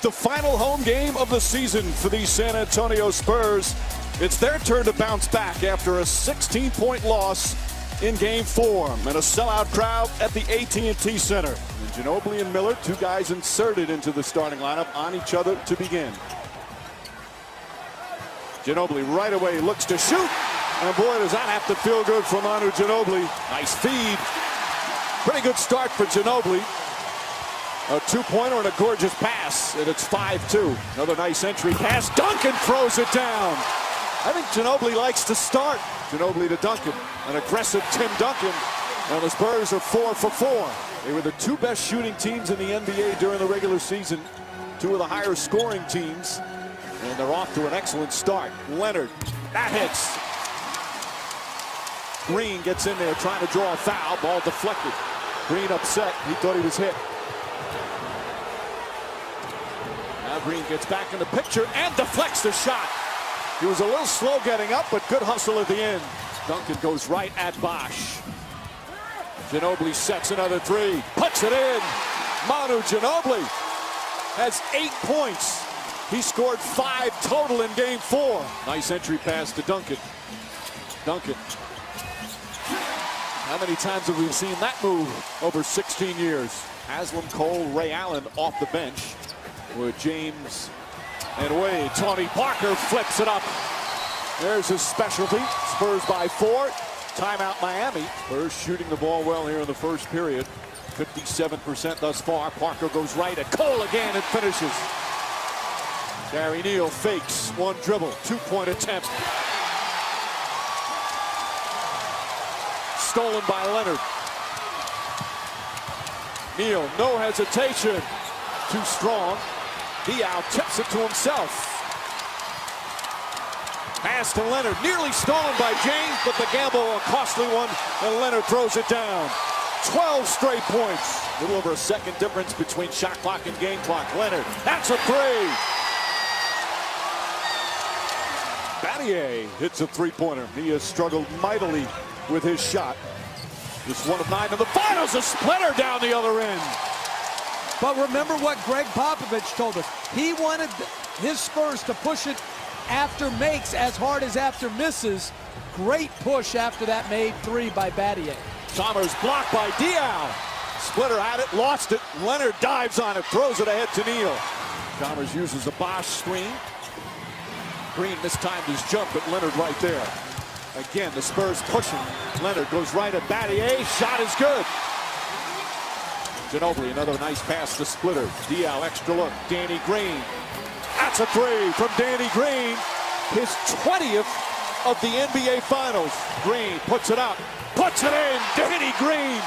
the final home game of the season for the San Antonio Spurs. It's their turn to bounce back after a 16-point loss in Game 4 and a sellout crowd at the AT&T Center. And Ginobili and Miller, two guys inserted into the starting lineup on each other to begin. Ginobili right away looks to shoot. And boy, does that have to feel good for Manu Ginobili. Nice feed. Pretty good start for Ginobili. A two-pointer and a gorgeous pass, and it's 5-2. Another nice entry pass. Duncan throws it down. I think Ginobili likes to start. Ginobili to Duncan. An aggressive Tim Duncan. And the Spurs are 4 for 4. They were the two best shooting teams in the NBA during the regular season. Two of the higher scoring teams. And they're off to an excellent start. Leonard, that hits. Green gets in there trying to draw a foul. Ball deflected. Green upset. He thought he was hit. Now Green gets back in the picture and deflects the shot. He was a little slow getting up, but good hustle at the end. Duncan goes right at Bosh. Ginobili sets another three. Puts it in. Manu Ginobili has 8 points. He scored 5 total in Game 4. Nice entry pass to Duncan. Duncan. How many times have we seen that move over 16 years? Haslam, Cole, Ray Allen off the bench with James and Wade. Tony Parker flips it up. There's his specialty. Spurs by 4. Timeout Miami. Spurs shooting the ball well here in the first period. 57% thus far. Parker goes right at Cole again and finishes. Gary Neal fakes one dribble. 2-point attempt. Stolen by Leonard. Neal, no hesitation. Too strong. Diaw tips it to himself. Pass to Leonard. Nearly stolen by James, but the gamble a costly one, and Leonard throws it down. 12 straight points. A little over a second difference between shot clock and game clock. Leonard, that's a three. Battier hits a three-pointer. He has struggled mightily with his shot. Just 1 of 9 in the finals. A splitter down the other end. But remember what Greg Popovich told us. He wanted his Spurs to push it after makes as hard as after misses. Great push after that made three by Battier. Chalmers blocked by Diaw. Splitter had it, lost it. Leonard dives on it, throws it ahead to Neal. Chalmers uses a Bosh screen. Green mistimed his jump, but Leonard right there. Again, the Spurs pushing. Leonard goes right at Battier. Shot is good. Ginobili, another nice pass to Splitter. Diaw, extra look. Danny Green. That's a three from Danny Green. His 20th of the NBA Finals. Green puts it up. Puts it in. Danny Green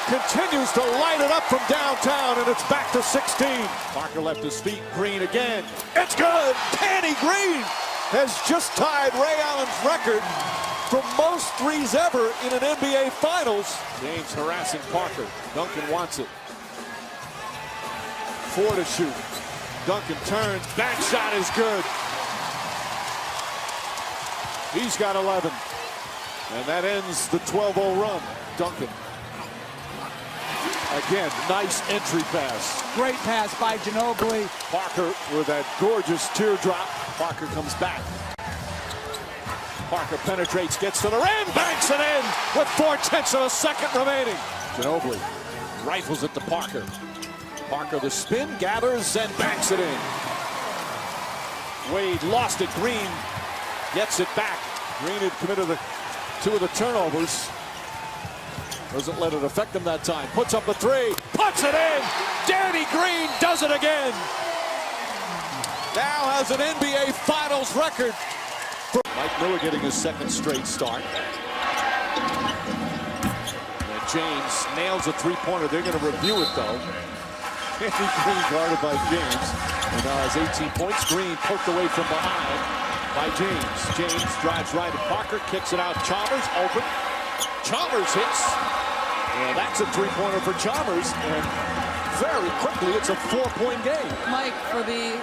continues to light it up from downtown, and it's back to 16. Parker left his feet. Green again. It's good. Danny Green has just tied Ray Allen's record for most threes ever in an NBA Finals. James harassing Parker. Duncan wants it. 4 to shoot. Duncan turns. That shot is good. He's got 11. And that ends the 12-0 run. Duncan. Again, nice entry pass. Great pass by Ginobili. Parker with that gorgeous teardrop. Parker comes back. Parker penetrates, gets to the rim, banks it in with 4/10 of a second remaining. Ginobili rifles it to Parker. Parker the spin, gathers, and banks it in. Wade lost it. Green gets it back. Green had committed 2 of the turnovers. Doesn't let it affect him that time. Puts up a three. Puts it in. Danny Green does it again. Now has an NBA Finals record. Mike Miller getting his 2nd straight start. And James nails a three-pointer. They're going to review it, though. Danny Green guarded by James. And now has 18 points. Green poked away from behind by James. James drives right at Parker. Kicks it out. Chalmers open. Chalmers hits. And that's a three-pointer for Chalmers. And very quickly, it's a 4-point game. Mike, for the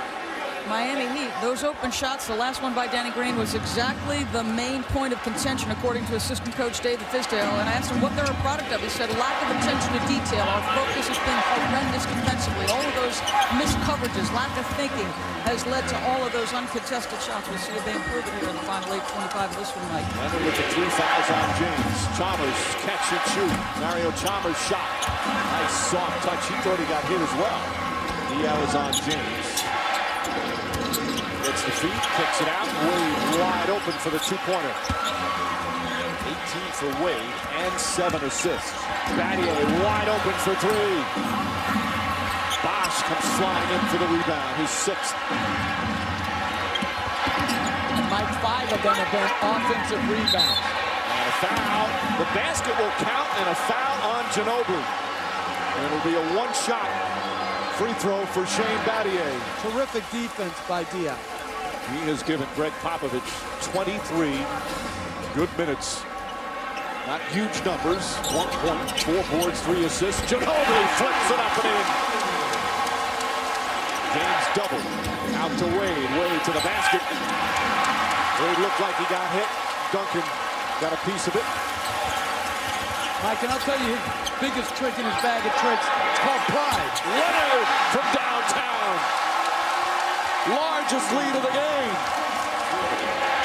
Miami Heat, those open shots, the last one by Danny Green was exactly the main point of contention, according to assistant coach David Fizdale. And I asked him what they're a product of. He said, lack of attention to detail. Our focus has been horrendous defensively. All of those missed coverages, lack of thinking has led to all of those uncontested shots. We'll see if they improve it here in the final 8:25 of this one, Mike. Leonard with the 3 fouls on James. Chalmers catch and shoot. Mario Chalmers shot. Nice soft touch. He thought he got hit as well. Diallo is on James. Gets the feet, kicks it out. Wade wide open for the two-pointer. 18 for Wade and 7 assists. Battier wide open for 3. Bosch comes flying in for the rebound. His 6th. Mike, 5 of them have been offensive rebounds. And a foul. The basket will count and a foul on Ginobili. And it'll be a one-shot free throw for Shane Battier. Terrific defense by Diallo. He has given Greg Popovich 23 good minutes. Not huge numbers. 1 point, 4 boards, 3 assists. Ginobili flips it up and in. James double. Out to Wade. Wade to the basket. Wade looked like he got hit. Duncan got a piece of it. Mike, and I'll tell you his biggest trick in his bag of tricks. It's called pride. Leonard from downtown. Largest lead of the game.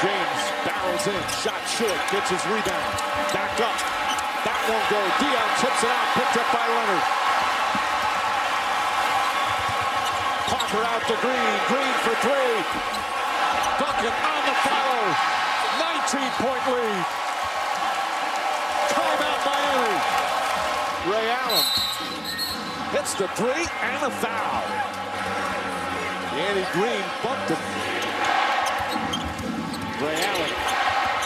James barrels in. Shot short. Gets his rebound. Back up. That won't go. Dion tips it out. Picked up by Leonard. Parker out to Green. Green for 3. Duncan on the follow. 19-point lead. Timeout Miami. Ray Allen hits the 3 and a foul. Danny Green bumped him. Ray Allen,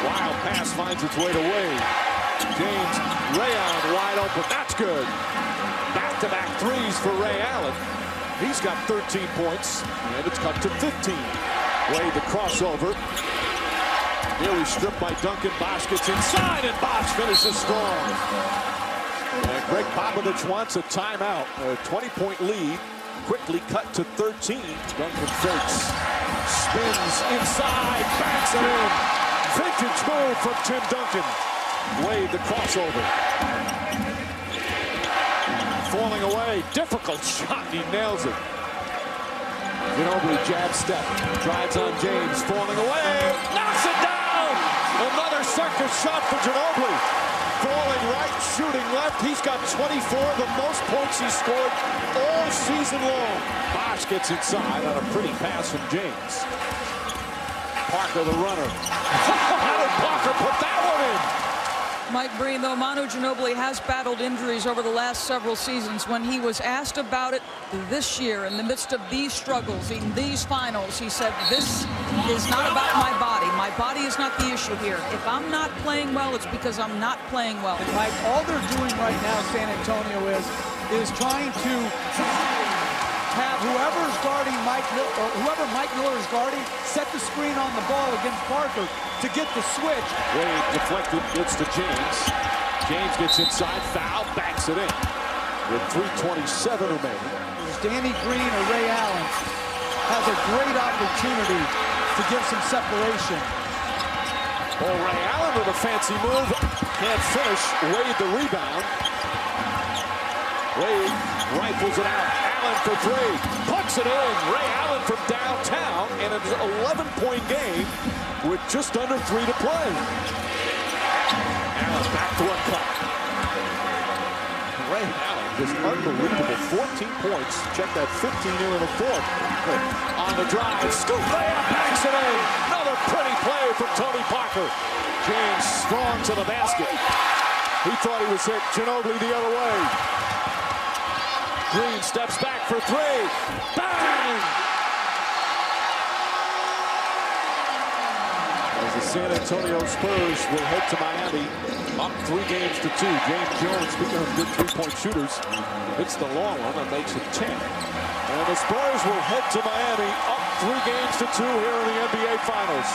wild pass finds its way to Wade. James, Ray Allen wide open. That's good. Back-to-back threes for Ray Allen. He's got 13 points, and it's cut to 15. Wade the crossover. Nearly stripped by Duncan. Bosch gets inside, and Bosch finishes strong. And Greg Popovich wants a timeout. A 20-point lead. Quickly cut to 13. Duncan fakes. Spins inside. Backs it in. Vintage move from Tim Duncan. Wade the crossover. Falling away. Difficult shot. He nails it. Ginobili jab step. Drives on James. Falling away. Knocks it down. Another circus shot for Ginobili. Falling right, shooting left. He's got 24, the most points he's scored all season long. Bosch gets inside on a pretty pass from James. Parker the runner. How did Parker put that one in? Mike Breen, though Manu Ginobili has battled injuries over the last several seasons, when he was asked about it this year in the midst of these struggles, in these finals, he said, this is not about my body. My body is not the issue here. If I'm not playing well, it's because I'm not playing well. And Mike, all they're doing right now, San Antonio, is trying to have whoever's guarding whoever Mike Miller is guarding, set the screen on the ball against Parker to get the switch. Wade deflected, gets to James. James gets inside, foul, backs it in. With 3:27 remaining. Danny Green or Ray Allen has a great opportunity to give some separation. Oh, Ray Allen with a fancy move. Can't finish. Wade the rebound. Wade rifles it out. Allen for 3. Puts it in. Ray Allen from downtown. And it's an 11-point game with just under 3 to play. Allen back to uncut. Ray Allen, just unbelievable. 14 points. Check that 15 here in the fourth. On the drive. Scoop layup. Backs it in. Another pretty play from Tony Parker. James strong to the basket. He thought he was hit. Ginobili the other way. Green steps back for 3. Bang! As the San Antonio Spurs will head to Miami, up 3 games to 2. James Jones, speaking of good three-point shooters, hits the long one and makes it 10. And the Spurs will head to Miami, up 3 games to 2 here in the NBA Finals.